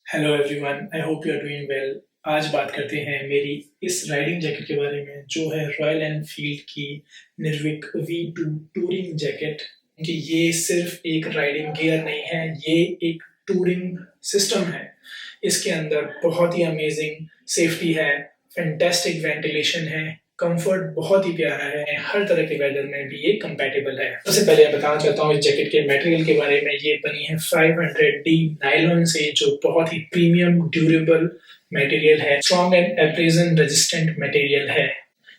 Hello everyone, I hope you are doing well. आज बात करते हैं मेरी इस राइडिंग जैकेट के बारे में जो है रॉयल एनफील्ड की निर्विक V2 टूरिंग जैकेट। कि ये सिर्फ एक राइडिंग गियर नहीं है, ये एक टूरिंग सिस्टम है। इसके अंदर बहुत ही अमेजिंग सेफ्टी है, फैंटास्टिक वेंटिलेशन है, कंफर्ट बहुत ही प्यारा है, हर तरह के वेदर में भी ये कंपैटिबल है। सबसे पहले मैं बताना चाहता हूँ इस जैकेट के मटेरियल के बारे में। ये बनी है 500D नायलॉन से, जो बहुत ही प्रीमियम ड्यूरेबल मटेरियल है, strong and abrasion resistant material है।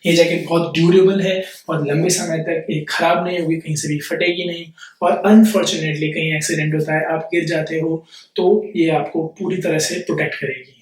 ये जैकेट बहुत ड्यूरेबल है और लंबे समय तक ये खराब नहीं होगी, कहीं से भी फटेगी नहीं। और अनफॉर्चुनेटली कहीं एक्सीडेंट होता है, आप गिर जाते हो, तो ये आपको पूरी तरह से प्रोटेक्ट करेगी।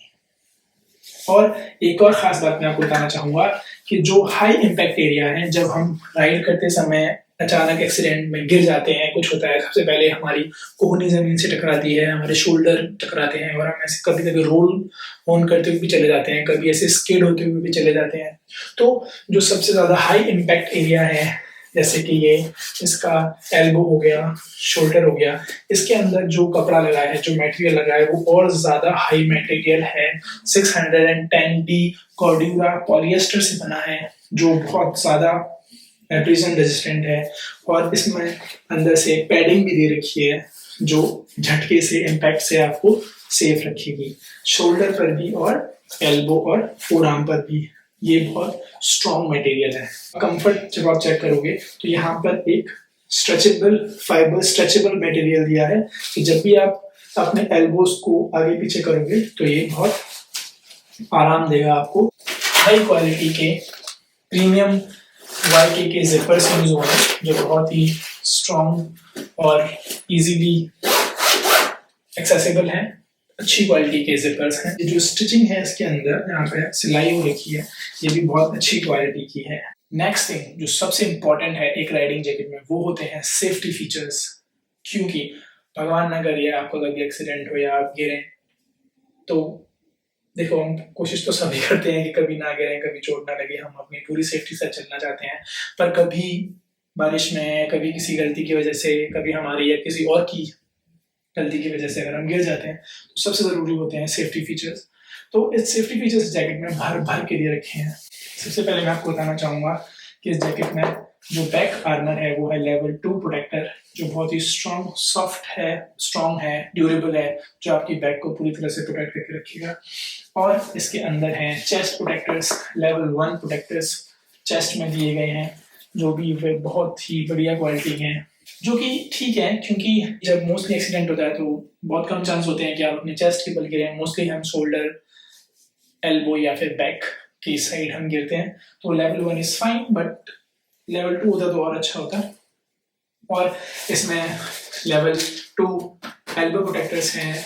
और एक और ख़ास बात मैं आपको बताना चाहूँगा कि जो हाई इम्पैक्ट एरिया है, जब हम राइड करते समय अचानक एक्सीडेंट में गिर जाते हैं, कुछ होता है, सबसे पहले हमारी कोहनी ज़मीन से टकराती है, हमारे शोल्डर टकराते हैं और हम ऐसे कभी-कभी रोल ऑन करते हुए भी चले जाते हैं, कभी ऐसे स्किड होते हुए भी चले जाते हैं। तो जो सबसे ज़्यादा हाई इम्पैक्ट एरिया है, जैसे कि ये इसका एल्बो हो गया, शोल्डर हो गया, इसके अंदर जो कपड़ा लगा है, जो मटेरियल लगा है, वो और ज़्यादा हाई मटेरियल है। 610D कॉर्ड्यूरा पॉलिएस्टर से बना है, जो बहुत ज़्यादा एब्रेजन रेजिस्टेंट है। और इसमें अंदर से पैडिंग भी दे रखी है, जो झटके से, इम्पैक्ट से आपको सेफ रखेगी, शोल्डर पर भी और एल्बो और फोर आर्म पर भी। ये बहुत स्ट्रॉन्ग मटेरियल है। कंफर्ट जब आप चेक करोगे तो यहाँ पर एक स्ट्रेचेबल फाइबर, स्ट्रेचेबल मटेरियल दिया है कि जब भी आप अपने एल्बोज को आगे पीछे करोगे तो ये बहुत आराम देगा आपको। हाई क्वालिटी के प्रीमियम YK के जिपर्स यूज हुए हैं, जो बहुत ही स्ट्रॉन्ग और इजीली एक्सेसिबल हैं। अच्छी क्वालिटी के जिपर्स हैं। ये जो स्टिचिंग है इसके अंदर, यहाँ पे सिलाई हो रखी है, ये भी बहुत अच्छी क्वालिटी की है। नेक्स्ट थिंग जो सबसे इम्पोर्टेंट है एक राइडिंग जैकेट में, वो होते हैं सेफ्टी फीचर्स। क्योंकि भगवान ना करिए आपको कभी एक्सीडेंट हो या आप गिरें, तो देखो, हम कोशिश तो सभी करते हैं कि कभी ना गिरें, कभी चोट ना लगे, हम अपनी पूरी सेफ्टी से चलना चाहते हैं। पर कभी बारिश में, कभी किसी गलती की वजह से, कभी हमारी या किसी और की गलती की वजह से अगर हम गिर जाते हैं, तो सबसे ज़रूरी होते हैं सेफ्टी फीचर्स। तो इस सेफ्टी फीचर्स जैकेट में भर भर के लिए रखे हैं। सबसे पहले मैं आपको बताना चाहूँगा कि इस जैकेट में जो बैक आर्मर है वो है लेवल 2 प्रोटेक्टर, जो बहुत ही स्ट्रॉन्ग, सॉफ्ट है, स्ट्रॉन्ग है, ड्यूरेबल है, जो आपकी बैक को पूरी तरह से प्रोटेक्ट करके रखेगा। और इसके अंदर हैं chest protectors, level 1 protectors chest में दिए गए हैं, जो भी वे बहुत ही बढ़िया क्वालिटी के हैं, जो कि ठीक है, क्योंकि जब मोस्टली एक्सीडेंट होता है तो बहुत कम चांस होते हैं कि आप अपने चेस्ट के बल गिरें। मोस्टली हम शोल्डर, एल्बो या फिर बैक की साइड हम गिरते हैं। तो level 1 is fine, but level 2 होता तो और अच्छा होता। और इसमें लेवल 2 एल्बो प्रोटेक्टर्स हैं,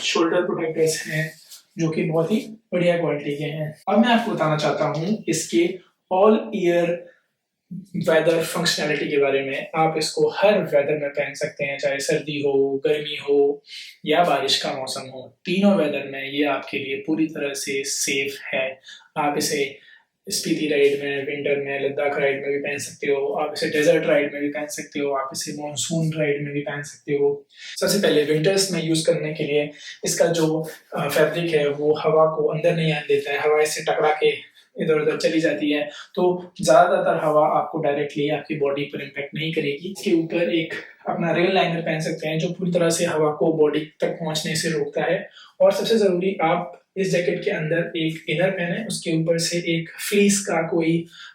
शोल्डर प्रोटेक्टर्स हैं, जो कि बहुत ही बढ़िया क्वालिटी के हैं। अब मैं आपको बताना चाहता हूँ इसके ऑल ईयर वेदर फंक्शनैलिटी के बारे में। आप इसको हर वेदर में पहन सकते हैं, चाहे सर्दी हो, गर्मी हो या बारिश का मौसम हो। तीनों वेदर में ये आपके लिए पूरी तरह से सेफ है। आप इसे स्पीति राइड में, विंटर में, लद्दाख राइड में भी पहन सकते हो, आप इसे डेजर्ट राइड में भी पहन सकते हो, आप इसे मानसून राइड में भी पहन सकते हो। सबसे पहले विंटर्स में यूज करने के लिए इसका जो फैब्रिक है वो हवा को अंदर नहीं आने देता है, हवा इससे टकरा के इधर उधर चली जाती है, तो ज्यादातर हवा आपको डायरेक्टली आपकी बॉडी पर इम्पैक्ट नहीं करेगी। इसके ऊपर एक अपना रेल लाइनर पहन सकते हैं, जो पूरी तरह से हवा को बॉडी तक पहुंचने से रोकता है। और सबसे जरूरी, आप इस जैकेट के अंदर एक इनर पहने, उसके ऊपर से एक फ्लीस का कोई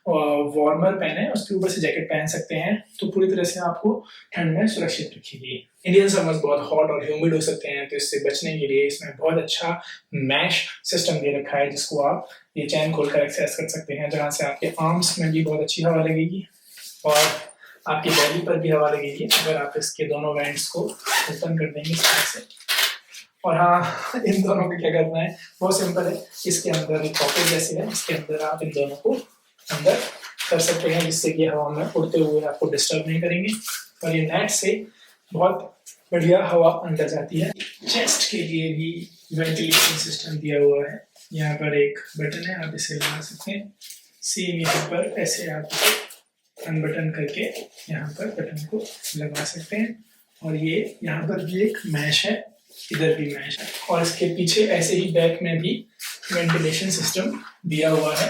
वार्मर पहने, उसके ऊपर से जैकेट पहन सकते हैं, तो पूरी तरह से आपको ठंड में सुरक्षित रखेगी। इंडियन समर्स बहुत हॉट और ह्यूमिड हो सकते हैं, तो इससे बचने के लिए इसमें बहुत अच्छा मैश सिस्टम दे रखा है, जिसको आप ये चैन खोलकर एक्सेस कर सकते हैं, जहाँ से आपके आर्म्स में भी बहुत अच्छी हवा लगेगी और आपकी बॉडी पर भी हवा लगेगी अगर आप इसके दोनों वेंट्स को ओपन कर देंगे इस तरह से। और हाँ, इन दोनों को क्या करना है, बहुत सिंपल है। इसके अंदर एक पॉकेट जैसे है, इसके अंदर आप इन दोनों को अंदर कर सकते हैं, जिससे कि हवा में उड़ते हुए आपको डिस्टर्ब नहीं करेंगे। और ये नेट से बहुत बढ़िया हवा अंदर जाती है। चेस्ट के लिए भी वेंटिलेशन सिस्टम दिया हुआ है। यहाँ पर एक बटन है, आप इसे लगा सकते हैं। सेम यहाँ पर ऐसे आप अनबटन करके यहाँ पर बटन को लगा सकते हैं। और ये यहाँ पर भी एक मैश है, इधर भी मैच है। और इसके पीछे ऐसे ही बैक में भी वेंटिलेशन सिस्टम दिया हुआ है,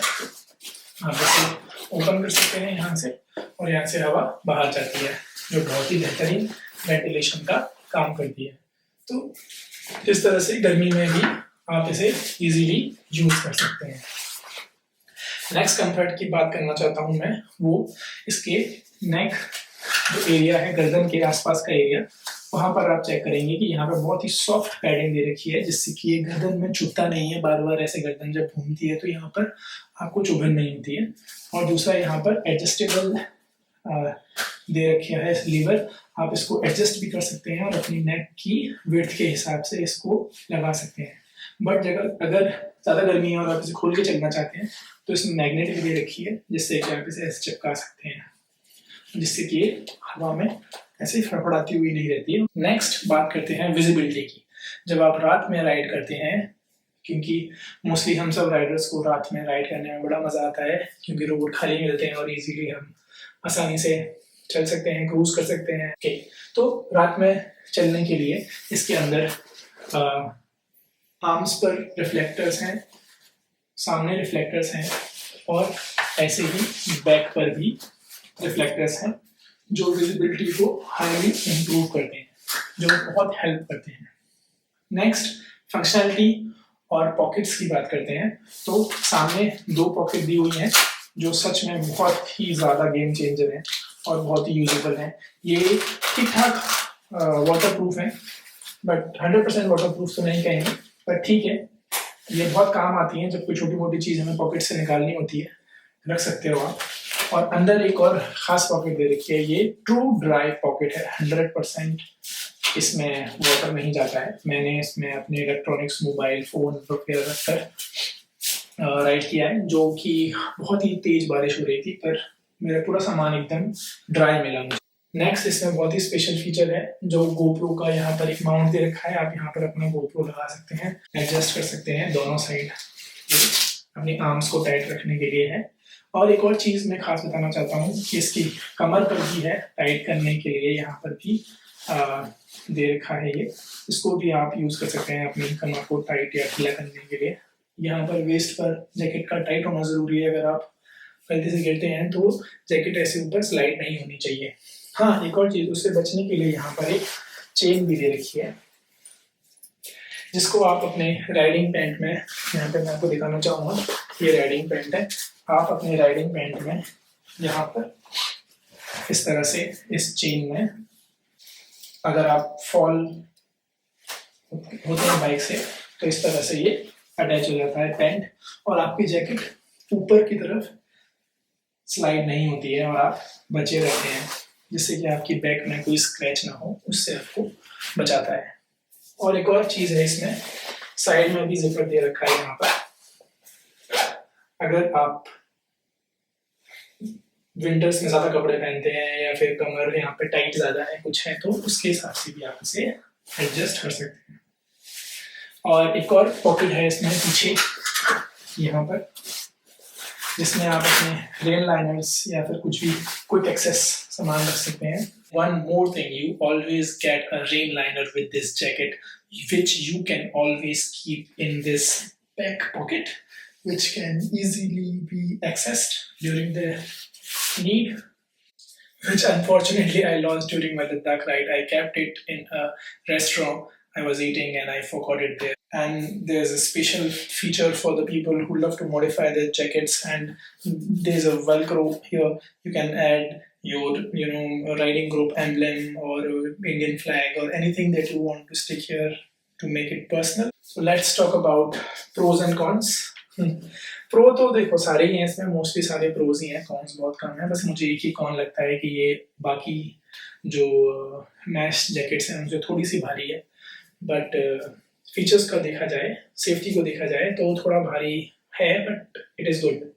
आप इसे ओपन कर सकते हैं यहाँ से, और यहाँ से हवा बाहर जाती है, जो बहुत ही बेहतरीन वेंटिलेशन का काम करती है। तो इस तरह से गर्मी में भी आप इसे इजीली यूज कर सकते हैं। नेक्स्ट कंफर्ट की बात करना चाहता हूँ मैं, वो इसके नेक जो एरिया है, गर्दन के आसपास का एरिया, वहां पर आप चेक करेंगे कि यहाँ पर बहुत ही सॉफ्ट पैडिंग दे रखी है, जिससे कि ये गर्दन में चुभता नहीं है। बार बार ऐसे गर्दन जब घूमती है तो यहाँ पर आपको चुभन नहीं होती है। और दूसरा, यहाँ पर एडजस्टेबल दे रखा है लीवर, आप इसको एडजस्ट भी कर सकते हैं और अपनी नेक की विड्थ के हिसाब से इसको लगा सकते हैं। बट अगर ज़्यादा गर्मी है और आप इसे खोल के चलना चाहते हैं तो इसमें मैग्नेट भी दे रखी है, जिससे कि आप इसे ऐसे चिपका सकते हैं, जिससे कि हवा में ऐसे फड़फड़ाती हुई नहीं रहती है। नेक्स्ट बात करते हैं विजिबिलिटी की। जब आप रात में राइड करते हैं, क्योंकि मोस्टली हम सब राइडर्स को रात में राइड करने में बड़ा मज़ा आता है, क्योंकि रोड खाली मिलते हैं और इजीली हम आसानी से चल सकते हैं, क्रूज कर सकते हैं। ओके, तो रात में चलने के लिए इसके अंदर आर्म्स पर रिफ्लेक्टर्स हैं, सामने रिफ्लेक्टर्स हैं, और ऐसे ही बैक पर भी रिफ्लेक्टर्स हैं, जो विजिबिलिटी को हाईली इम्प्रूव करते हैं, जो बहुत हेल्प करते हैं। नेक्स्ट, फंक्शनैलिटी और पॉकेट्स की बात करते हैं। तो सामने 2 पॉकेट दी हुई हैं, जो सच में बहुत ही ज़्यादा गेम चेंजर हैं और बहुत ही यूजेबल हैं। ये ठीक ठाक वाटर प्रूफ हैं, बट 100% वाटर प्रूफ तो नहीं कहेंगे, पर ठीक है, ये बहुत काम आती हैं। जब कोई छोटी मोटी चीज़ हमें पॉकेट से निकालनी होती है, रख सकते हो आप। और अंदर एक और ख़ास पॉकेट दे रखी है, ये ट्रू ड्राई पॉकेट है, 100% इसमें वाटर नहीं जाता है। मैंने इसमें अपने इलेक्ट्रॉनिक्स, मोबाइल फ़ोन वगैरह रखकर राइड किया है, जो कि बहुत ही तेज़ बारिश हो रही थी, पर मेरा पूरा सामान एकदम ड्राई मिला मुझे। नेक्स्ट, इसमें बहुत ही स्पेशल फीचर है, जो गोप्रो का यहाँ पर एक माउंट दे रखा है। आप यहाँ पर अपना गोप्रो लगा सकते हैं, एडजस्ट कर सकते हैं दोनों साइड, अपनी आर्म्स को टाइट रखने के लिए है। और एक और चीज़ मैं खास बताना चाहता हूँ कि इसकी कमर पर भी है, टाइट करने के लिए यहाँ पर भी दे रखा है ये। इसको भी आप यूज़ कर सकते हैं अपनी कमर को टाइट या ढीला करने के लिए। यहाँ पर वेस्ट पर जैकेट का टाइट होना ज़रूरी है। अगर आप गलती से गिरते हैं तो जैकेट ऐसे ऊपर स्लाइड नहीं होनी चाहिए। हाँ, एक और चीज़, उससे बचने के लिए यहाँ पर एक चेन भी दे रखी है, जिसको आप अपने राइडिंग पैंट में, यहाँ पे मैं आपको दिखाना चाहूँगा, ये राइडिंग पैंट है, आप अपने राइडिंग पैंट में यहाँ पर इस तरह से इस चेन में, अगर आप फॉल होते हैं बाइक से, तो इस तरह से ये अटैच हो जाता है पैंट, और आपकी जैकेट ऊपर की तरफ स्लाइड नहीं होती है और आप बचे रहते हैं, जिससे कि आपकी बैक में कोई स्क्रैच ना हो, उससे आपको बचाता है। और एक और चीज़ है, इसमें साइड में भी जिपर दे रखा है यहाँ पर। अगर आप विंटर्स में ज़्यादा कपड़े पहनते हैं या फिर कमर यहाँ पे टाइट ज़्यादा है, कुछ है, तो उसके हिसाब से भी आप इसे एडजस्ट कर सकते हैं। और एक और पॉकेट है इसमें पीछे यहाँ पर, जिसमें आप अपने रेन लाइनर्स या फिर कुछ भी क्विक एक्सेस सामान रख सकते हैं। One more thing, you always get a rain liner with this jacket, which you can always keep in this back pocket, which can easily be accessed during the need, which unfortunately I lost during my Ladakh ride. I kept it in a restaurant I was eating and I forgot it there. And there's a special feature for the people who love to modify their jackets, and there's a Velcro here. You can add your riding group emblem or Indian flag or anything that you want to stick here to make it personal. So let's talk about pros and cons. Pro तो देखो सारे ही हैं इसमें, mostly सारे pros ही हैं, cons बहुत कम है। बस मुझे एक ही कॉन लगता है कि ये बाकी जो मैश जैकेट्स हैं उनसे थोड़ी सी भारी है, बट फीचर्स का देखा जाए, सेफ्टी को देखा जाए तो थोड़ा भारी है, बट इट इज़ गुड।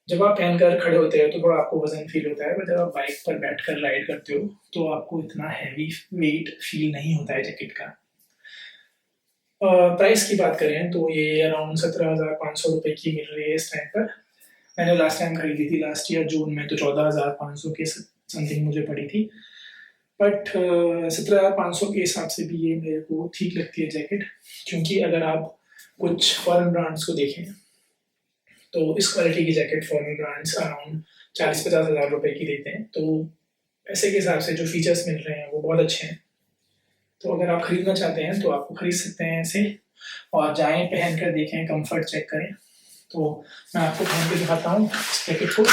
जब आप पहनकर खड़े होते हैं तो थोड़ा आपको वजन फील होता है, बट जब आप बाइक पर बैठकर राइड करते हो तो आपको इतना हैवी वेट फील नहीं होता है जैकेट का। प्राइस की बात करें तो ये अराउंड 17,500 रुपये की मिल रही है इस टाइम पर। मैंने लास्ट टाइम खरीदी थी लास्ट ईयर जून में, तो 14,500 के समथिंग मुझे पड़ी थी। बट 17,500 के हिसाब से भी ये मेरे को ठीक लगती है जैकेट, क्योंकि अगर आप कुछ फॉरेन ब्रांड्स को देखें तो इस क्वालिटी की जैकेट फॉरेन ब्रांड्स अराउंड 40-50 हज़ार रुपए की देते हैं। तो पैसे के हिसाब से जो फीचर्स मिल रहे हैं वो बहुत अच्छे हैं। तो अगर आप खरीदना चाहते हैं तो आपको खरीद सकते हैं ऐसे, और जाएं पहन कर देखें, कंफर्ट चेक करें। तो मैं आपको पहन के दिखाता हूँ इस जैकेट को,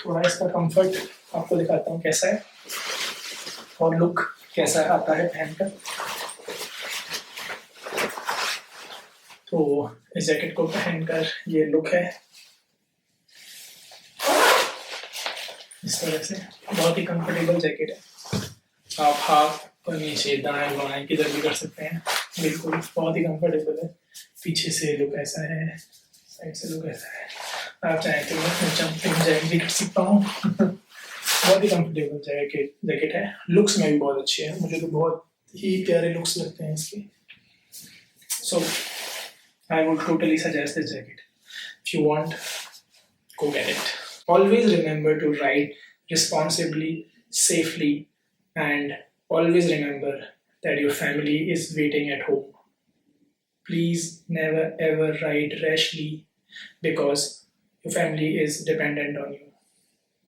थोड़ा इसका कंफर्ट आपको दिखाता हूँ कैसा है और लुक कैसा आता है पहनकर। तो इस जैकेट को पहनकर ये लुक है इस तरह से, बहुत ही कंफर्टेबल जैकेट है। आप हाथ और नीचे दाएं बाएं किधर भी कर सकते हैं, बिल्कुल बहुत ही कंफर्टेबल है। पीछे से लुक ऐसा है, साइड से लुक ऐसा है। आप चाहें तो मैं जंपिंग जैक भी कर सकता हूँ। बहुत ही कंफर्टेबल जैकेट है, लुक्स में भी बहुत अच्छी है, मुझे तो बहुत ही प्यारे लुक्स लगते हैं इसके। So I would totally suggest this jacket. If you want, go get it. Always remember to ride responsibly, safely, and always remember that your family is waiting at home. Please never ever ride rashly because your family is dependent on you.